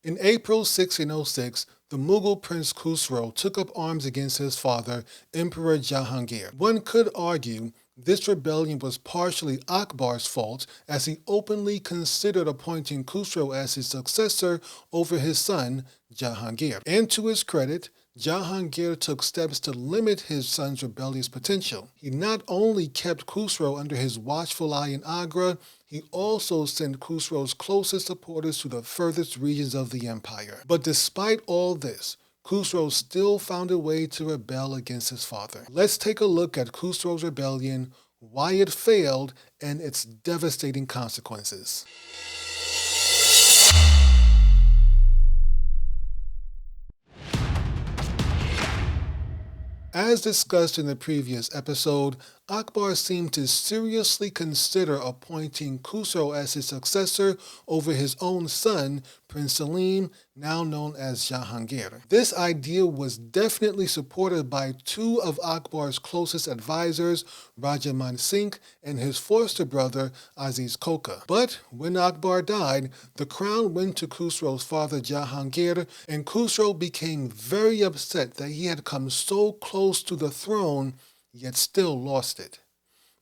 In April 1606, the Mughal Prince Khusrau took up arms against his father, Emperor Jahangir. One could argue this rebellion was partially Akbar's fault, as he openly considered appointing Khusrau as his successor over his son, Jahangir. And to his credit, Jahangir took steps to limit his son's rebellious potential. He not only kept Khusrau under his watchful eye in Agra, he also sent Khusrau's closest supporters to the furthest regions of the empire. But despite all this, Khusrau still found a way to rebel against his father. Let's take a look at Khusrau's rebellion, why it failed, and its devastating consequences. As discussed in the previous episode, Akbar seemed to seriously consider appointing Khusrau as his successor over his own son, Prince Selim, now known as Jahangir. This idea was definitely supported by two of Akbar's closest advisors, Raja Singh and his foster brother, Aziz Koka. But when Akbar died, the crown went to Khusrau's father Jahangir, and Khusrau became very upset that he had come so close to the throne, yet still lost it.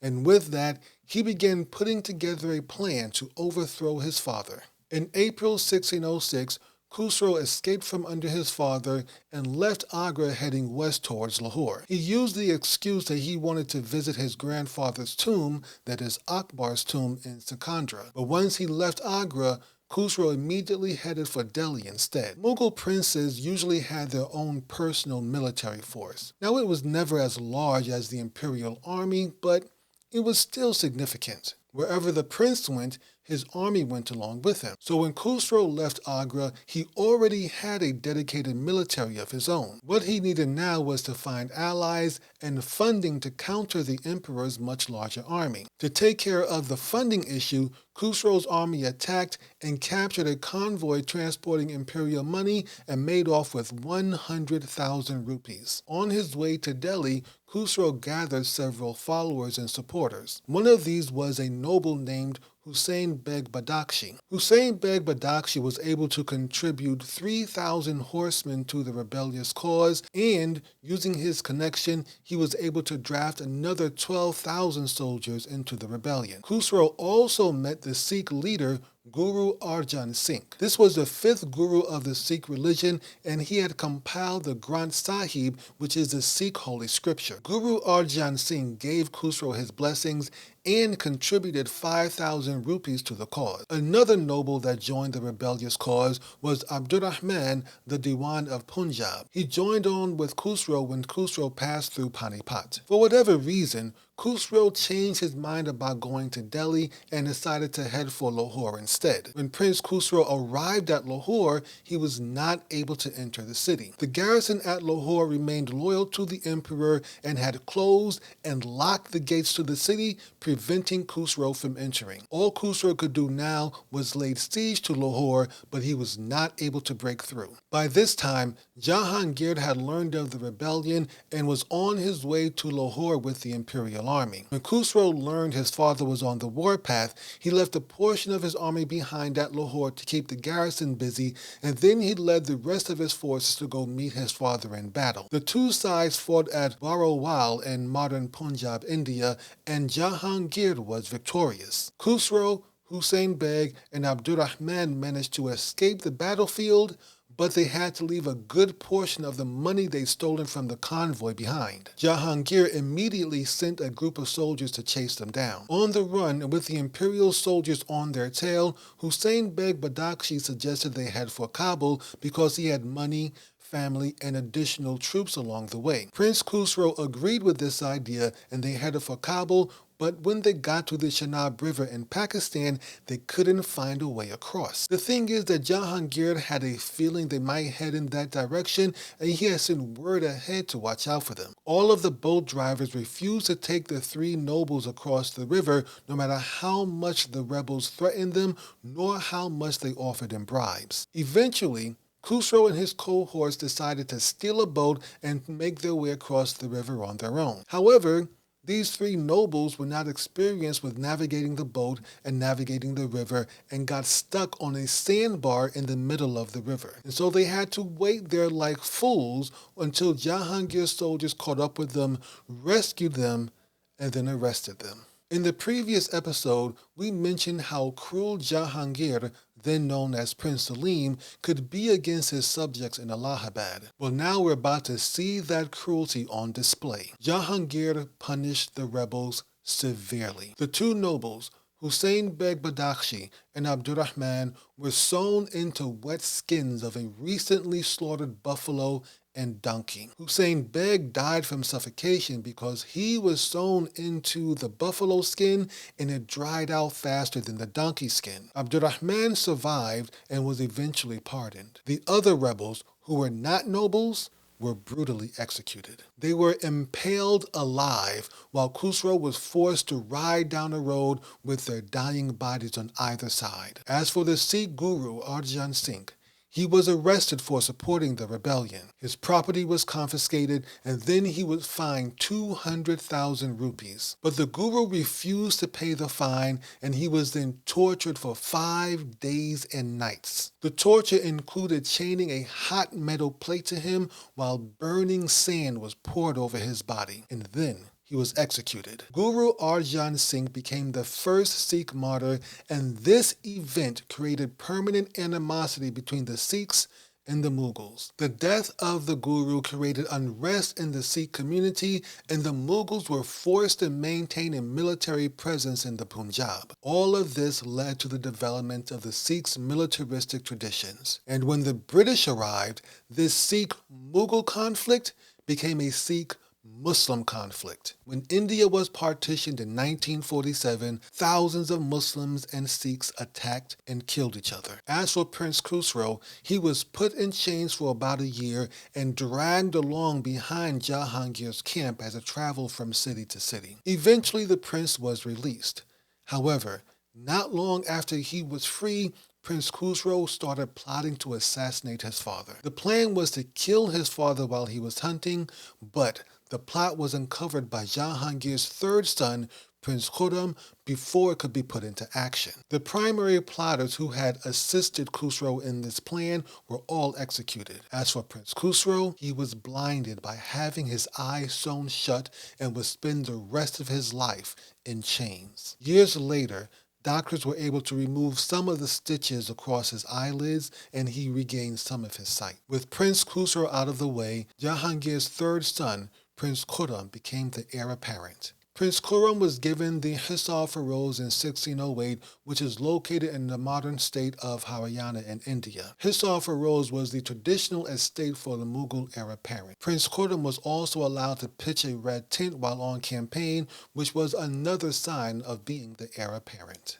And with that, he began putting together a plan to overthrow his father. In April 1606, Khusrau escaped from under his father and left Agra heading west towards Lahore. He used the excuse that he wanted to visit his grandfather's tomb, that is Akbar's tomb in Sikandra. But once he left Agra, Khusrau immediately headed for Delhi instead. Mughal princes usually had their own personal military force. Now, it was never as large as the imperial army, but it was still significant. Wherever the prince went, his army went along with him. So when Khusrau left Agra, he already had a dedicated military of his own. What he needed now was to find allies and funding to counter the emperor's much larger army. To take care of the funding issue, Khusrau's army attacked and captured a convoy transporting imperial money and made off with 100,000 rupees. On his way to Delhi, Khusrau gathered several followers and supporters. One of these was a noble named Hussain Beg Badakshi. Hussain Beg Badakshi was able to contribute 3,000 horsemen to the rebellious cause, and using his connection, he was able to draft another 12,000 soldiers into the rebellion. Khusrau also met the Sikh leader Guru Arjan Singh. This was the fifth guru of the Sikh religion, and he had compiled the Granth Sahib, which is the Sikh holy scripture. Guru Arjan Singh gave Khusrau his blessings and contributed 5,000 rupees to the cause. Another noble that joined the rebellious cause was Abdurrahman, the Diwan of Punjab. He joined on with Khusrau when Khusrau passed through Panipat. For whatever reason, Khusrau changed his mind about going to Delhi and decided to head for Lahore instead. When Prince Khusrau arrived at Lahore, he was not able to enter the city. The garrison at Lahore remained loyal to the emperor and had closed and locked the gates to the city, preventing Khusrau from entering. All Khusrau could do now was lay siege to Lahore, but he was not able to break through. By this time, Jahangir had learned of the rebellion and was on his way to Lahore with the imperial army. When Khusrau learned his father was on the warpath, he left a portion of his army behind at Lahore to keep the garrison busy, and then he led the rest of his forces to go meet his father in battle. The two sides fought at Bhairowal in modern Punjab, India, and Jahangir was victorious. Khusrau, Hussain Beg, and Abdurrahman managed to escape the battlefield, but they had to leave a good portion of the money they'd stolen from the convoy behind. Jahangir immediately sent a group of soldiers to chase them down. On the run, and with the imperial soldiers on their tail, Hussain Beg Badakshi suggested they head for Kabul because he had money, family, and additional troops along the way. Prince Khusrau agreed with this idea, and they headed for Kabul, but when they got to the Chenab River in Pakistan, they couldn't find a way across. The thing is that Jahangir had a feeling they might head in that direction, and he had sent word ahead to watch out for them. All of the boat drivers refused to take the three nobles across the river, no matter how much the rebels threatened them, nor how much they offered in bribes. Eventually, Khusrau and his cohorts decided to steal a boat and make their way across the river on their own. However, These three nobles were not experienced with navigating the boat and navigating the river and got stuck on a sandbar in the middle of the river. And so they had to wait there like fools until Jahangir's soldiers caught up with them, rescued them, and then arrested them. In the previous episode, we mentioned how cruel Jahangir, then known as Prince Selim, could be against his subjects in Allahabad. Well, now we're about to see that cruelty on display. Jahangir punished the rebels severely. The two nobles, Hussein Beg Badakshi and Abdurrahman, were sewn into wet skins of a recently slaughtered buffalo and donkey. Hussein Beg died from suffocation because he was sewn into the buffalo skin and it dried out faster than the donkey skin. Abdurrahman survived and was eventually pardoned. The other rebels, who were not nobles, were brutally executed. They were impaled alive while Khusrau was forced to ride down a road with their dying bodies on either side. As for the Sikh Guru Arjan Singh, he was arrested for supporting the rebellion. His property was confiscated and then he was fined 200,000 rupees. But the Guru refused to pay the fine and he was then tortured for 5 days and nights. The torture included chaining a hot metal plate to him while burning sand was poured over his body. And then he was executed. Guru Arjan Singh became the first Sikh martyr, and this event created permanent animosity between the Sikhs and the Mughals. The death of the Guru created unrest in the Sikh community, and the Mughals were forced to maintain a military presence in the Punjab. All of this led to the development of the Sikhs' militaristic traditions. And when the British arrived, this Sikh-Mughal conflict became a Sikh-Muslim conflict. When India was partitioned in 1947, thousands of Muslims and Sikhs attacked and killed each other. As for Prince Khusrau, he was put in chains for about a year and dragged along behind Jahangir's camp as it traveled from city to city. Eventually, the prince was released. However, not long after he was free, Prince Khusrau started plotting to assassinate his father. The plan was to kill his father while he was hunting, but the plot was uncovered by Jahangir's third son, Prince Khurram, before it could be put into action. The primary plotters who had assisted Khusrau in this plan were all executed. As for Prince Khusrau, he was blinded by having his eyes sewn shut and would spend the rest of his life in chains. Years later, doctors were able to remove some of the stitches across his eyelids and he regained some of his sight. With Prince Khusrau out of the way, Jahangir's third son, Prince Khurram, became the heir apparent. Prince Khurram was given the Hisar Feroz in 1608, which is located in the modern state of Haryana in India. Hisar Feroz was the traditional estate for the Mughal heir apparent. Prince Khurram was also allowed to pitch a red tent while on campaign, which was another sign of being the heir apparent.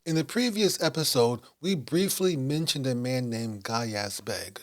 In the previous episode, we briefly mentioned a man named Gayaz Beg.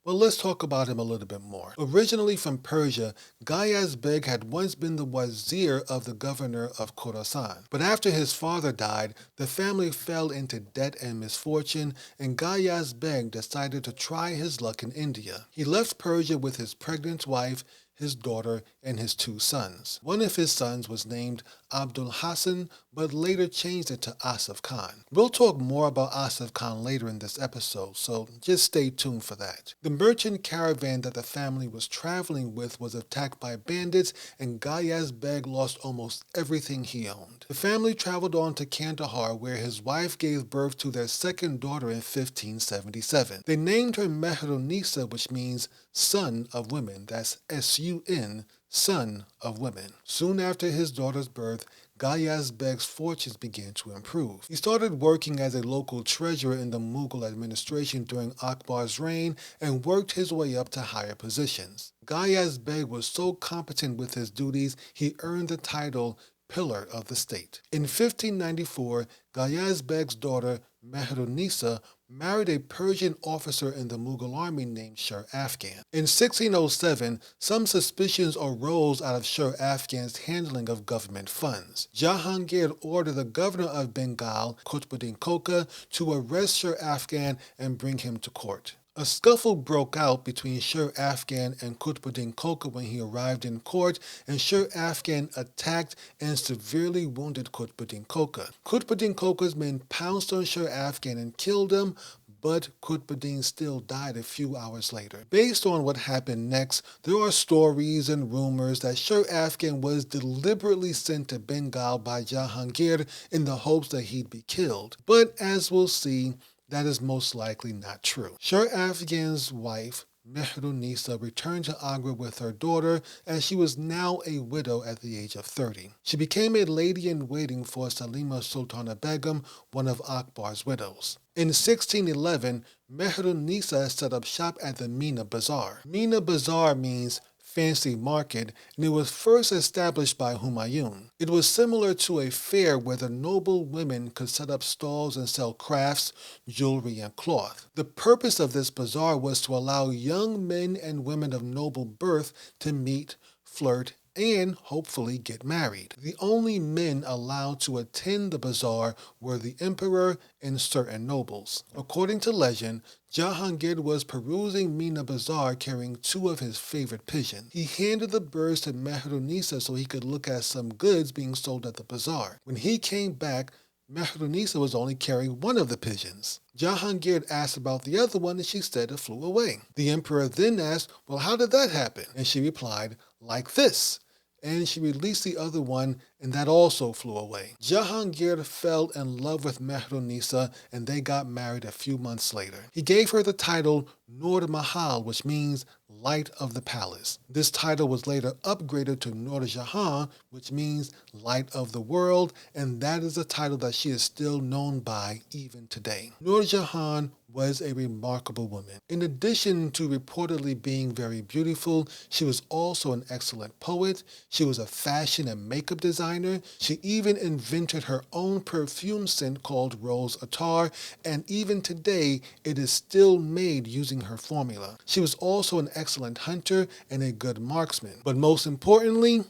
Well, let's talk about him a little bit more. Originally from Persia, Gayaz Beg had once been the wazir of the governor of Khorasan. But after his father died, the family fell into debt and misfortune, and Gayaz Beg decided to try his luck in India. He left Persia with his pregnant wife, his daughter, and his 2 sons. One of his sons was named Abdul Hassan, but later changed it to Asif Khan. We'll talk more about Asif Khan later in this episode, so just stay tuned for that. The merchant caravan that the family was traveling with was attacked by bandits, and Gayaz Beg lost almost everything he owned. The family traveled on to Kandahar, where his wife gave birth to their second daughter in 1577. They named her Mehrunisa, which means son of women. That's S-U-N, son of women. Soon after his daughter's birth, Gayaz Beg's fortunes began to improve. He started working as a local treasurer in the Mughal administration during Akbar's reign and worked his way up to higher positions. Gayaz Beg was so competent with his duties, he earned the title Pillar of the State. In 1594, Gayaz Beg's daughter, Mehrunisa, married a Persian officer in the Mughal army named Shah Afghan. In 1607, some suspicions arose out of Shah Afghan's handling of government funds. Jahangir ordered the governor of Bengal, Qutbuddin Koka, to arrest Shah Afghan and bring him to court. A scuffle broke out between Sher Afghan and Qutbuddin Koka when he arrived in court, and Sher Afghan attacked and severely wounded Qutbuddin Koka. Qutbuddin Koka's men pounced on Sher Afghan and killed him, but Qutbuddin still died a few hours later. Based on what happened next, there are stories and rumors that Sher Afghan was deliberately sent to Bengal by Jahangir in the hopes that he'd be killed. But as we'll see, that is most likely not true. Sher Afghan's wife, Mehrunisa, returned to Agra with her daughter, as she was now a widow at the age of 30. She became a lady-in-waiting for Salima Sultana Begum, one of Akbar's widows. In 1611, Mehrunisa set up shop at the Mina Bazaar. Mina Bazaar means fancy market, and it was first established by Humayun. It was similar to a fair where the noble women could set up stalls and sell crafts, jewelry, and cloth. The purpose of this bazaar was to allow young men and women of noble birth to meet, flirt, and hopefully get married. The only men allowed to attend the bazaar were the emperor and certain nobles. According to legend, Jahangir was perusing Mina Bazaar carrying two of his favorite pigeons. He handed the birds to Mehrunisa so he could look at some goods being sold at the bazaar. When he came back, Mehrunisa was only carrying one of the pigeons. Jahangir asked about the other one, and she said it flew away. The emperor then asked, "Well, how did that happen?" And she replied, "Like this." And she released the other one, and that also flew away. Jahangir fell in love with Mehrunisa, and they got married a few months later. He gave her the title Nur Mahal, which means Light of the Palace. This title was later upgraded to Nur Jahan, which means Light of the World, and that is a title that she is still known by even today. Nur Jahan was a remarkable woman. In addition to reportedly being very beautiful, she was also an excellent poet. She was a fashion and makeup designer. She even invented her own perfume scent called Rose Attar, and even today it is still made using her formula. She was also an excellent hunter and a good marksman. But most importantly,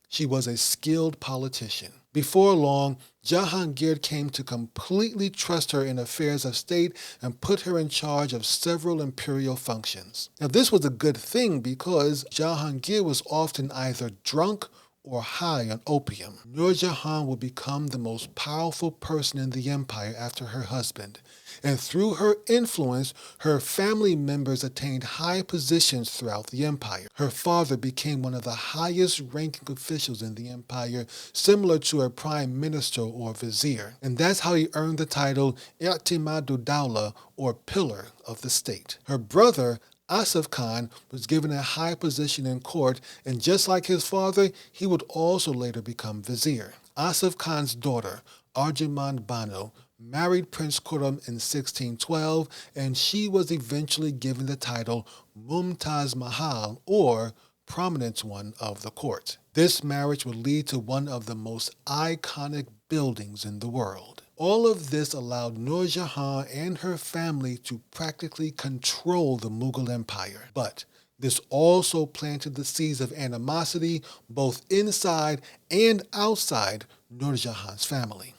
she was a skilled politician. Before long, Jahangir came to completely trust her in affairs of state and put her in charge of several imperial functions. Now, this was a good thing because Jahangir was often either drunk or high on opium. Nur Jahan would become the most powerful person in the empire after her husband, and through her influence, her family members attained high positions throughout the empire. Her father became one of the highest-ranking officials in the empire, similar to a prime minister or vizier, and that's how he earned the title I'timadu Dawla, or Pillar of the State. Her brother, Asif Khan, was given a high position in court, and just like his father, he would also later become vizier. Asif Khan's daughter, Arjumand Banu, married Prince Khurram in 1612, and she was eventually given the title Mumtaz Mahal, or Prominent One of the Court. This marriage would lead to one of the most iconic buildings in the world. All of this allowed Nur Jahan and her family to practically control the Mughal Empire. But this also planted the seeds of animosity both inside and outside Nur Jahan's family.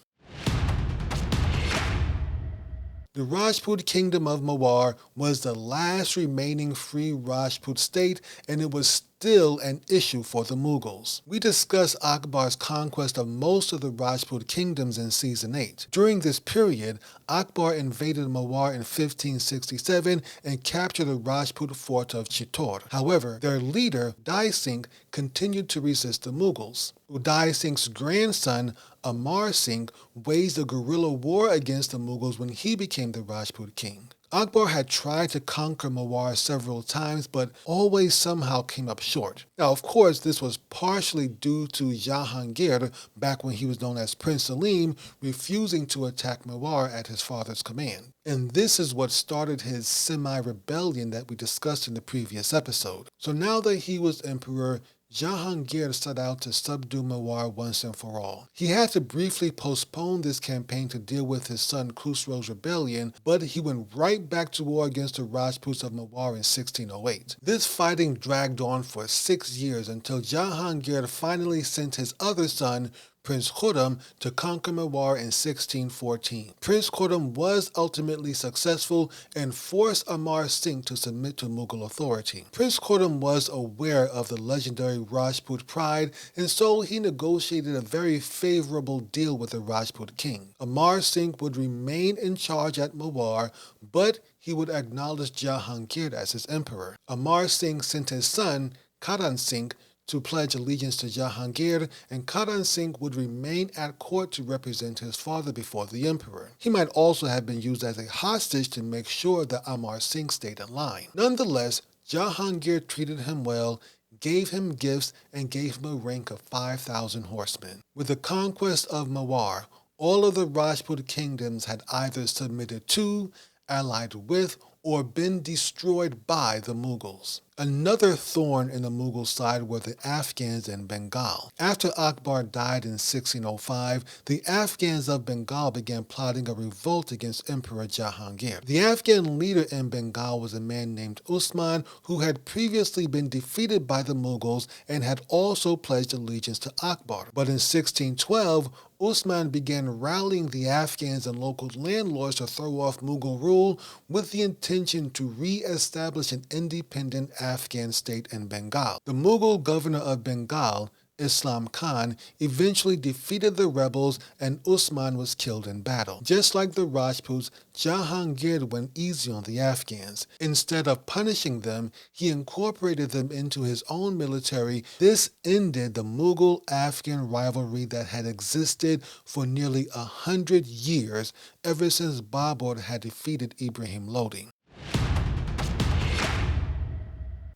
The Rajput kingdom of Marwar was the last remaining free Rajput state, and it was still an issue for the Mughals. We discussed Akbar's conquest of most of the Rajput kingdoms in Season 8. During this period, Akbar invaded Marwar in 1567 and captured the Rajput fort of Chittor. However, their leader, Uday Singh, continued to resist the Mughals. Uday Singh's grandson, Amar Singh, waged a guerrilla war against the Mughals when he became the Rajput king. Akbar had tried to conquer Marwar several times, but always somehow came up short. Now, of course, this was partially due to Jahangir, back when he was known as Prince Salim, refusing to attack Marwar at his father's command. And this is what started his semi-rebellion that we discussed in the previous episode. So now that he was emperor, Jahangir set out to subdue Marwar once and for all. He had to briefly postpone this campaign to deal with his son Khusrau's rebellion, but he went right back to war against the Rajputs of Marwar in 1608. This fighting dragged on for 6 years until Jahangir finally sent his other son, Prince Khurram, to conquer Marwar in 1614. Prince Khurram was ultimately successful and forced Amar Singh to submit to Mughal authority. Prince Khurram was aware of the legendary Rajput pride, and so he negotiated a very favorable deal with the Rajput king. Amar Singh would remain in charge at Marwar, but he would acknowledge Jahangir as his emperor. Amar Singh sent his son, Karan Singh, to pledge allegiance to Jahangir, and Karan Singh would remain at court to represent his father before the emperor. He might also have been used as a hostage to make sure that Amar Singh stayed in line. Nonetheless, Jahangir treated him well, gave him gifts, and gave him a rank of 5,000 horsemen. With the conquest of Marwar, all of the Rajput kingdoms had either submitted to, allied with, or been destroyed by the Mughals. Another thorn in the Mughal side were the Afghans in Bengal. After Akbar died in 1605, the Afghans of Bengal began plotting a revolt against Emperor Jahangir. The Afghan leader in Bengal was a man named Usman, who had previously been defeated by the Mughals and had also pledged allegiance to Akbar. But in 1612, Usman began rallying the Afghans and local landlords to throw off Mughal rule with the intention to re-establish an independent Afghan state in Bengal. The Mughal governor of Bengal, Islam Khan, eventually defeated the rebels and Usman was killed in battle. Just like the Rajputs, Jahangir went easy on the Afghans. Instead of punishing them, he incorporated them into his own military. This ended the Mughal-Afghan rivalry that had existed for nearly 100 years, ever since Babur had defeated Ibrahim Lodi.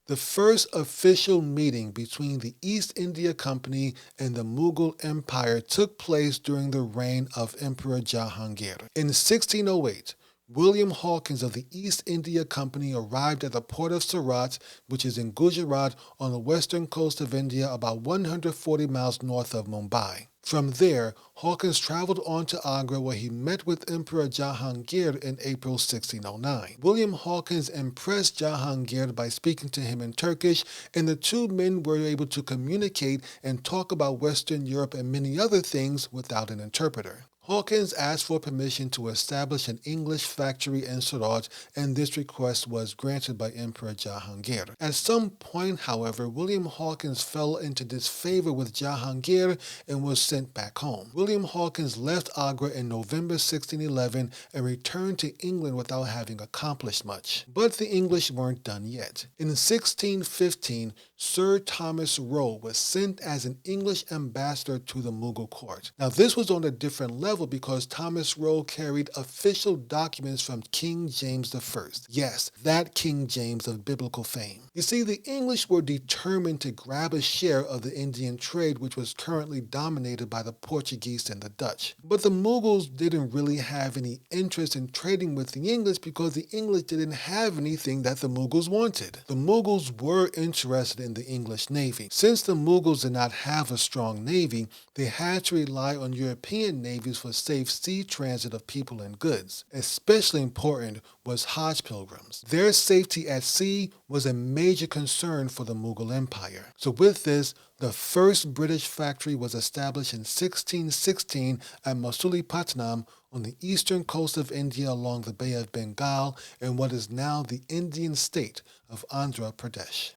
The first official meeting between the East India Company and the Mughal Empire took place during the reign of Emperor Jahangir. In 1608, William Hawkins of the East India Company arrived at the port of Surat, which is in Gujarat on the western coast of India, about 140 miles north of Mumbai. From there, Hawkins traveled on to Agra, where he met with Emperor Jahangir in April 1609. William Hawkins impressed Jahangir by speaking to him in Turkish, and the two men were able to communicate and talk about Western Europe and many other things without an interpreter. Hawkins asked for permission to establish an English factory in Surat, and this request was granted by Emperor Jahangir. At some point, however, William Hawkins fell into disfavor with Jahangir and was sent back home. William Hawkins left Agra in November 1611 and returned to England without having accomplished much. But the English weren't done yet. In 1615, Sir Thomas Rowe was sent as an English ambassador to the Mughal court. Now, this was on a different level because Thomas Rowe carried official documents from King James I. Yes, that King James of biblical fame. You see, the English were determined to grab a share of the Indian trade, which was currently dominated by the Portuguese and the Dutch. But the Mughals didn't really have any interest in trading with the English because the English didn't have anything that the Mughals wanted. The Mughals were interested in the English Navy. Since the Mughals did not have a strong navy, they had to rely on European navies for safe sea transit of people and goods. Especially important was Hajj pilgrims. Their safety at sea was a major concern for the Mughal Empire. So with this, the first British factory was established in 1616 at Masulipatanam on the eastern coast of India along the Bay of Bengal in what is now the Indian state of Andhra Pradesh.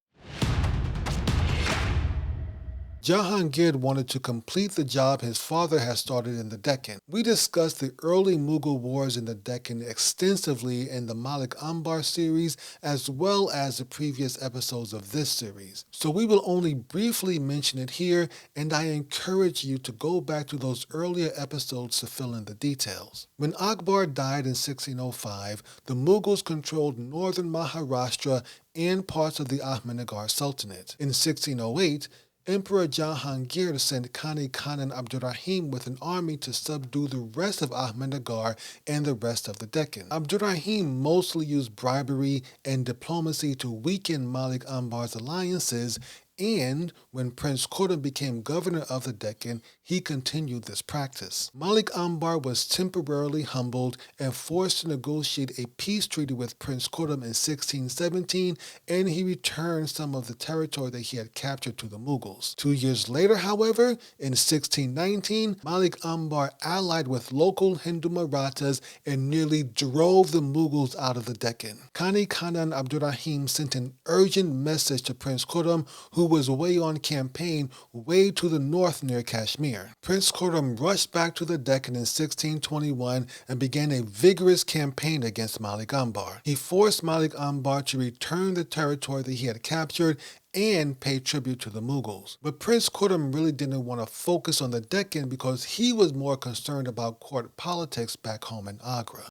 Jahangir wanted to complete the job his father had started in the Deccan. We discussed the early Mughal wars in the Deccan extensively in the Malik Ambar series as well as the previous episodes of this series. So we will only briefly mention it here, and I encourage you to go back to those earlier episodes to fill in the details. When Akbar died in 1605, the Mughals controlled northern Maharashtra and parts of the Ahmednagar Sultanate. In 1608, Emperor Jahangir sent Khani Khanan Abdurrahim with an army to subdue the rest of Ahmednagar and the rest of the Deccan. Abdurrahim mostly used bribery and diplomacy to weaken Malik Ambar's alliances And when Prince Khurram became governor of the Deccan, he continued this practice. Malik Ambar was temporarily humbled and forced to negotiate a peace treaty with Prince Khurram in 1617, and he returned some of the territory that he had captured to the Mughals. 2 years later, however, in 1619, Malik Ambar allied with local Hindu Marathas and nearly drove the Mughals out of the Deccan. Khani Khanan Abdurrahim sent an urgent message to Prince Khurram, who was away on campaign way to the north near Kashmir. Prince Khurram rushed back to the Deccan in 1621 and began a vigorous campaign against Malik Ambar. He forced Malik Ambar to return the territory that he had captured and pay tribute to the Mughals. But Prince Khurram really didn't want to focus on the Deccan because he was more concerned about court politics back home in Agra.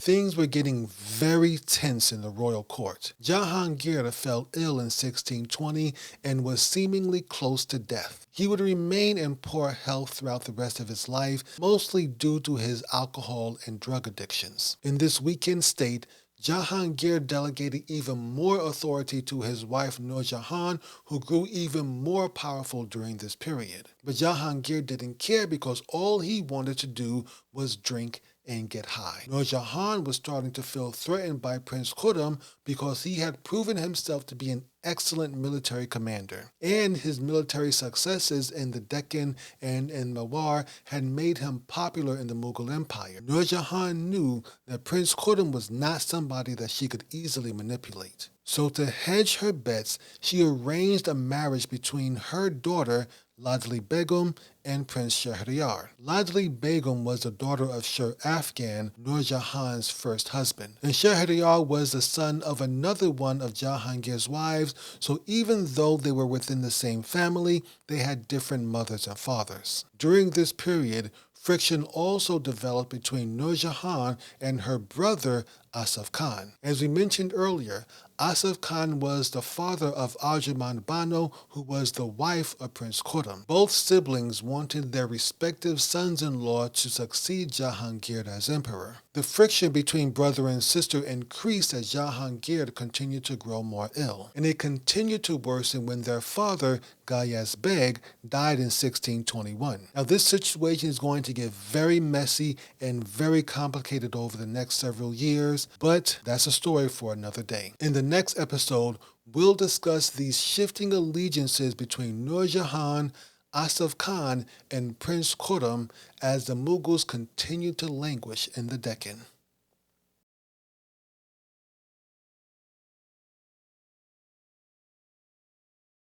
Things were getting very tense in the royal court. Jahangir fell ill in 1620 and was seemingly close to death. He would remain in poor health throughout the rest of his life, mostly due to his alcohol and drug addictions. In this weakened state, Jahangir delegated even more authority to his wife Nur Jahan, who grew even more powerful during this period. But Jahangir didn't care because all he wanted to do was drink and get high. Nur Jahan was starting to feel threatened by Prince Khurram because he had proven himself to be an excellent military commander, and his military successes in the Deccan and in Marwar had made him popular in the Mughal Empire. Nur Jahan knew that Prince Khurram was not somebody that she could easily manipulate. So to hedge her bets, she arranged a marriage between her daughter, Ladli Begum, and Prince Shahryar. Ladli Begum was the daughter of Shah Afghan, Nur Jahan's first husband, and Shahryar was the son of another one of Jahangir's wives, so even though they were within the same family, they had different mothers and fathers. During this period, friction also developed between Nur Jahan and her brother Asaf Khan. As we mentioned earlier, Asaf Khan was the father of Arjuman Bano, who was the wife of Prince Khurram. Both siblings wanted their respective sons-in-law to succeed Jahangir as emperor. The friction between brother and sister increased as Jahangir continued to grow more ill, and it continued to worsen when their father, Gayaz Beg, died in 1621. Now this situation is going to get very messy and very complicated over the next several years, but that's a story for another day. In the next episode, we'll discuss these shifting allegiances between Nur Jahan, Asaf Khan, and Prince Khurram as the Mughals continued to languish in the Deccan.